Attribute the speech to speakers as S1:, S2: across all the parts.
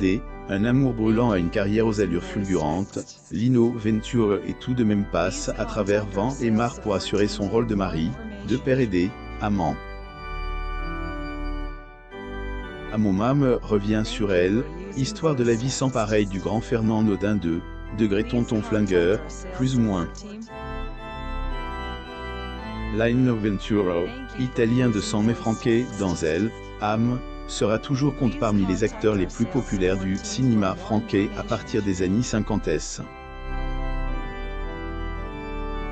S1: D. Un amour brûlant à une carrière aux allures fulgurantes, Lino Venture et tout de même passe à travers vent et marre pour assurer son rôle de mari, de père et d'amant. Amomam revient sur elle, histoire de la vie sans pareil du grand Fernand Nodin de Degré tonton flingueur, plus ou moins. Lino Ventura, italien de sang effranqué, dans Elle, âme, sera toujours compte parmi les acteurs les plus populaires du cinéma franqué à partir des années 50.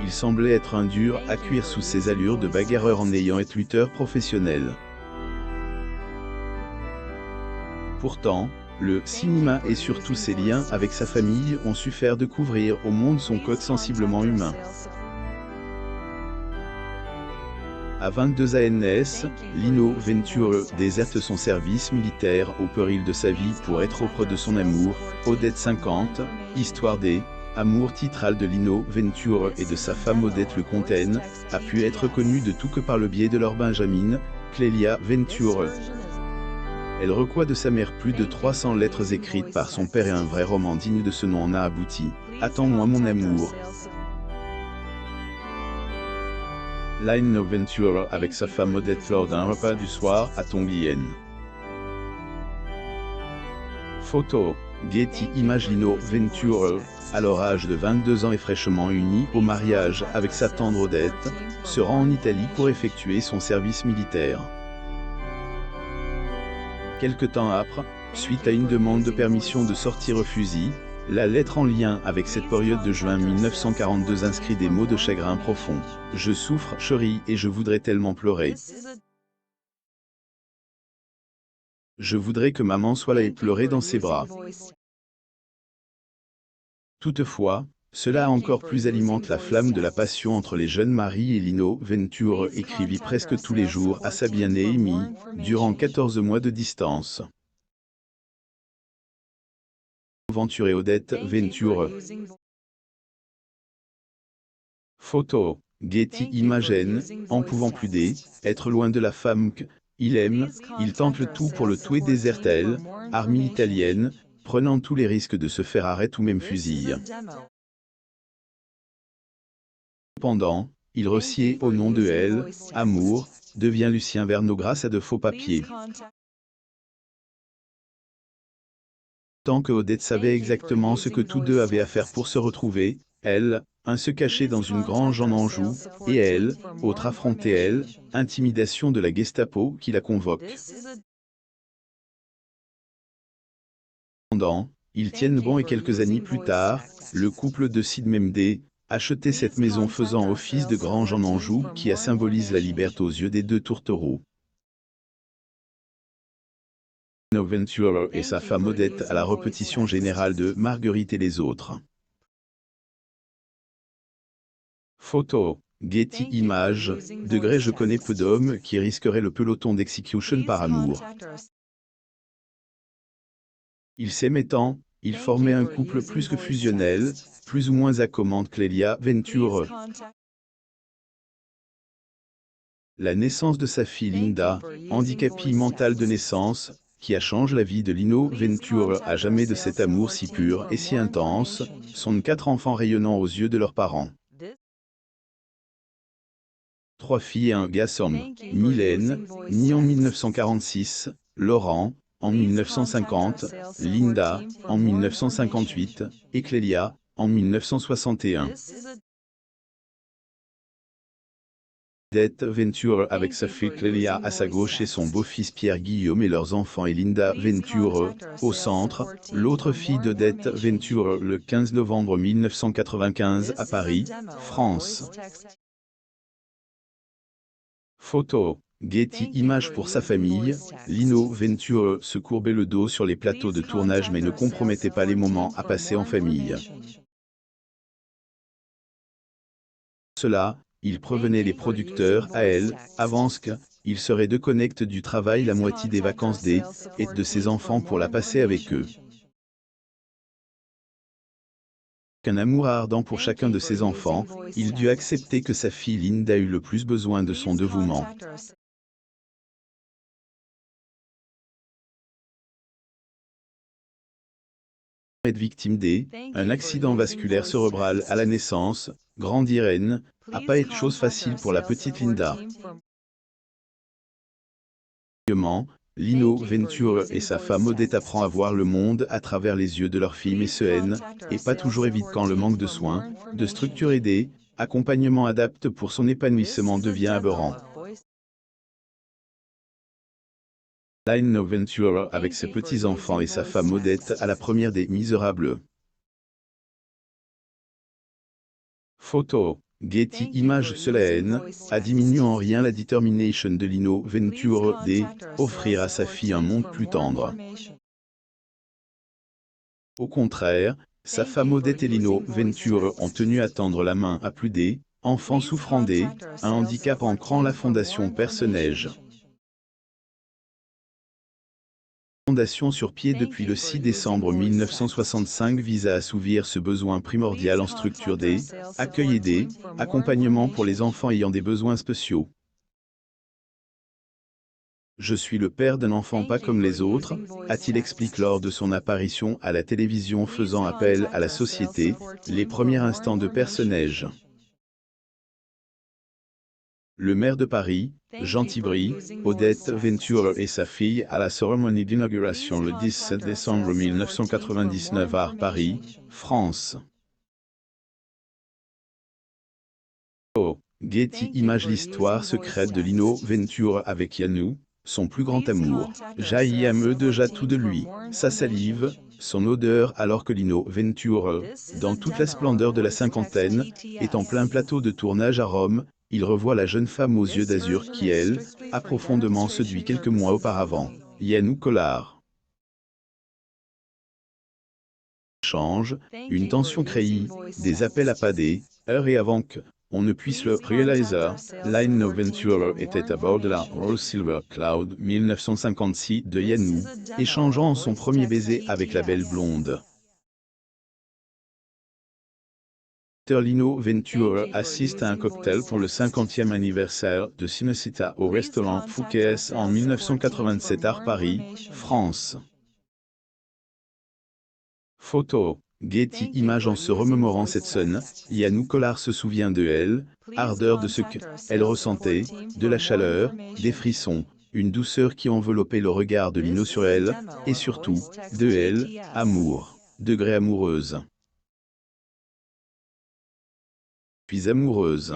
S1: Il semblait être un dur à cuire sous ses allures de bagarreur en ayant été lutteur professionnel. Pourtant, le cinéma et surtout ses liens avec sa famille ont su faire découvrir au monde son code sensiblement humain. À 22 ans, Lino Venture déserte son service militaire au péril de sa vie pour être auprès de son amour, Odette 50, histoire amour titral de Lino Venture et de sa femme Odette Le Containe, a pu être connue de tout que par le biais de leur benjamine, Clélia Venture. Elle reçoit de sa mère plus de 300 lettres écrites par son père et un vrai roman digne de ce nom en a abouti. Attends-moi mon amour. Lino Venture avec sa femme Odette lors d'un repas du soir à Tonglienne. Photo, Getty Images. Lino Venture, alors âge de 22 ans et fraîchement uni au mariage avec sa tendre Odette, se rend en Italie pour effectuer son service militaire. Quelque temps après, suite à une demande de permission de sortir au fusil, la lettre en lien avec cette période de juin 1942 inscrit des mots de chagrin profond. « Je souffre, chérie, et je voudrais tellement pleurer. Je voudrais que maman soit là et pleurer dans ses bras. » Toutefois, cela encore plus alimente la flamme de la passion entre les jeunes Marie et Lino Venture écrivit presque tous les jours à sa bien-aimée, durant 14 mois de distance. Venture et Odette Venture. Photo, Getty Images. En pouvant plus être loin de la femme qu'il aime, il tente le tout pour le tuer. Déserte-t-elle, armée italienne, prenant tous les risques de se faire arrêter ou même fusiller. Cependant, il ressied au nom de Elle, amour, devient Lucien Verneau grâce à de faux papiers. Tant que Odette savait exactement ce que tous deux avaient à faire pour se retrouver, elle, un se cacher dans une grange en Anjou, et elle, autre affronter elle, intimidation de la Gestapo qui la convoque. Cependant, ils tiennent bon et quelques années plus tard, le couple décide même d'acheter cette maison faisant office de grange en Anjou qui symbolise la liberté aux yeux des deux tourtereaux. Lino Venture et sa femme Odette à la répétition générale de Marguerite et les autres. Photo, Getty Images. Degré. Je connais peu d'hommes qui risqueraient le peloton d'exécution par amour. Ils s'aimaient tant, ils formaient un couple plus que fusionnel, plus ou moins à commande. Clélia Venture. La naissance de sa fille Linda, handicapée mentale de naissance, qui a changé la vie de Lino Venture à jamais de cet amour si pur et si intense, sont 4 enfants rayonnants aux yeux de leurs parents. 3 filles et un garçon, Mylène, née en 1946, Laurent, en 1950, Linda, en 1958, et Clélia, en 1961. Odette Venture avec sa fille Clélia à sa gauche et son beau-fils Pierre-Guillaume et leurs enfants et Linda Venture, au centre, l'autre fille d'Odette Venture le 15 novembre 1995 à Paris, France. Photo, Getty Images. Pour sa famille, Lino Venture se courbait le dos sur les plateaux de tournage mais ne compromettait pas les moments à passer en famille. Cela, il prévenait les producteurs à elle, avance qu'il serait déconnecté du travail la moitié des vacances et de ses enfants pour la passer avec eux. Qu'un amour ardent pour chacun de ses enfants, il dut accepter que sa fille Linda eut le plus besoin de son dévouement. est victime d'un accident vasculaire cérébral à la naissance. Grandir n'a pas été chose facile pour la petite Linda. Lino Venture et sa femme Odette apprend à voir le monde à travers les yeux de leur fille, mais ce est pas toujours évident quand le manque de soins, de structure aidée, accompagnement adapté pour son épanouissement devient aberrant. Lino Venture avec ses petits-enfants et sa femme Odette à la première des Misérables. Photo. Getty Images. Cela a diminué en rien la détermination de Lino Venture d'offrir à sa fille un monde plus tendre. Au contraire, sa femme Odette et Lino Venture ont tenu à tendre la main à plus d'enfants souffrant d'un handicap en créant la fondation Personnage. Fondation sur pied depuis le 6 décembre 1965 vise à assouvir ce besoin primordial en structure accueil et accompagnement pour les enfants ayant des besoins spéciaux. Je suis le père d'un enfant pas comme les autres, a-t-il expliqué lors de son apparition à la télévision faisant appel à la société, les premiers instants de Personnage. Le maire de Paris, Jean Tibry, Odette Venture et sa fille à la cérémonie d'inauguration le 17 décembre 1999 à Paris, France. Getty Images. L'histoire secrète de Lino Venture avec Yannou, son plus grand amour, jaillit à eux déjà tout de lui, sa salive, son odeur alors que Lino Venture, dans toute la splendeur de la cinquantaine, est en plein plateau de tournage à Rome. Il revoit la jeune femme aux yeux d'azur qui, elle, a profondément séduit quelques mois auparavant, Yannou Collard. Change, une tension créée, des appels à pas heures et avant que on ne puisse le réaliser, Lino Venture était à bord de la Rose Silver Cloud 1956 de Yannou, échangeant son premier baiser avec la belle blonde. Lino Venture assiste à un cocktail pour le 50e anniversaire de Cinecittà au restaurant Fouquet's en 1987 à Paris, France. Photo. Getty Images. En se remémorant cette scène, Yannou Collard se souvient de elle, ardeur de ce qu'elle ressentait, de la chaleur, des frissons, une douceur qui enveloppait le regard de Lino sur elle, et surtout, de elle, amour, degré amoureuse. Puis amoureuse.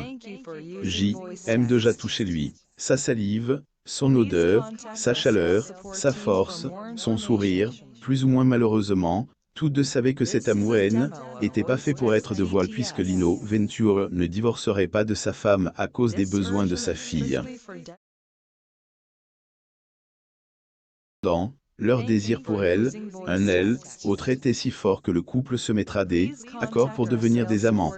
S1: J'aime déjà toucher lui, sa salive, son odeur, sa chaleur, sa force, son sourire, plus ou moins malheureusement. Tous deux savaient que cet amour-haine n'était pas fait pour être de voile puisque Lino Venture ne divorcerait pas de sa femme à cause des besoins de sa fille. Leur désir pour elle, autre était si fort que le couple se mettra d'accord pour devenir des amants.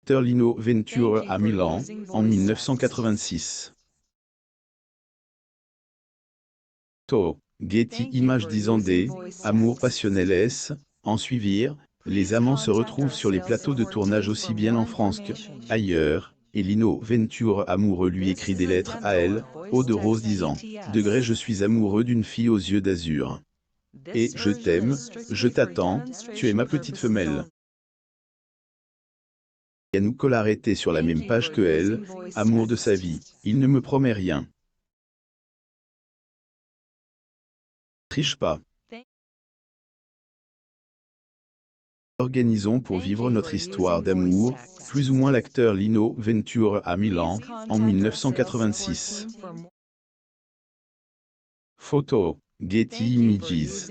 S1: Lino Venture à Milan, en 1986. Getty Images. Disant amours passionnels en suivirent, les amants se retrouvent sur les plateaux de tournage aussi bien en France qu'ailleurs, et Lino Venture amoureux lui écrit des lettres à elle, eau de rose disant « Degré je suis amoureux d'une fille aux yeux d'azur. Et je t'aime, je t'attends, tu es ma petite femelle. » Yannou Collard était sur la même page que elle, amour de sa vie, il ne me promet rien. Triche pas. Organisons pour vivre notre histoire d'amour, plus ou moins l'acteur Lino Venture à Milan, en 1986. Photo. Getty Images.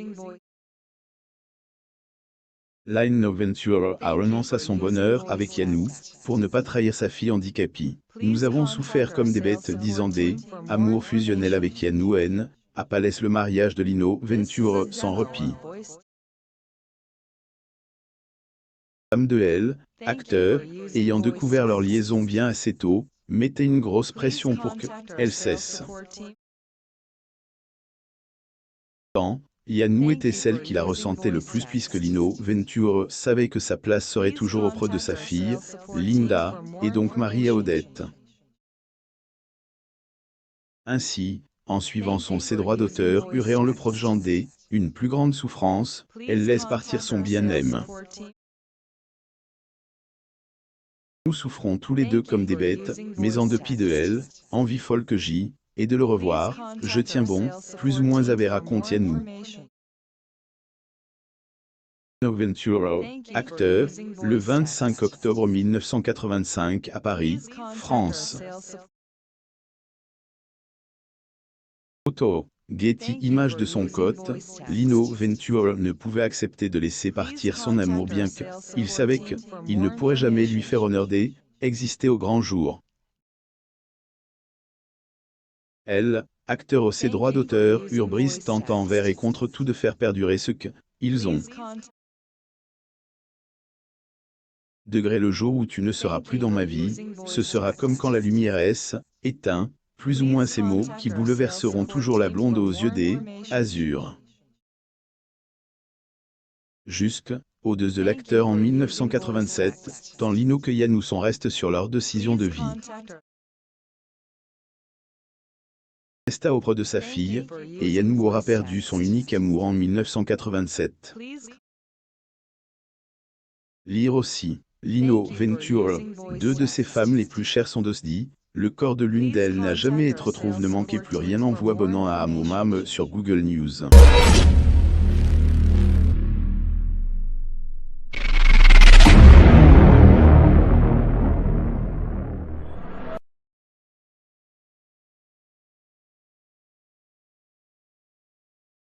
S1: Lino Venture a renoncé à son bonheur avec Yannou, pour ne pas trahir sa fille handicapée. Nous avons souffert comme des bêtes disant amour fusionnel avec Yannou à Palès. Le mariage de Lino Venture sans repli. Femme de elle, acteur, ayant découvert leur liaison bien assez tôt, mettait une grosse pression pour qu'elle cesse. Yannou était celle qui la ressentait le plus puisque Lino Venture savait que sa place serait toujours auprès de sa fille, Linda, et donc mariée à Odette. Ainsi, en suivant ses droits d'auteur et en le protégeant une plus grande souffrance, elle laisse partir son bien-aime. Nous souffrons tous les deux comme des bêtes, mais en dépit de elle, envie folle que j'y, et de le revoir, je tiens bon, plus ou moins à Vera contiennent-nous. Ventura, acteur, le 25 octobre 1985 à Paris, France. Photo. Getty image de son cote, Lino Ventura ne pouvait accepter de laisser partir son amour bien qu'il savait qu'il ne pourrait jamais lui faire honneur d'exister au grand jour. Elle, acteur aux ses droits d'auteur, Urbris tente envers et contre tout de faire perdurer ce qu'ils ont. Degré le jour où tu ne seras plus dans ma vie, ce sera comme quand la lumière est éteinte, plus ou moins ces mots qui bouleverseront toujours la blonde aux yeux azur. Jusque, au-dessus de l'acteur en 1987, tant Lino que Yanou sont restent sur leur décision de vie. Resta auprès de sa fille, et Yanou aura perdu son unique amour en 1987. Lire aussi. Lino Ventura, deux de ses femmes les plus chères sont d'Osdi, le corps de l'une d'elles n'a jamais été retrouvé, ne manquez plus rien, envoie abonnant à Amomam sur Google News.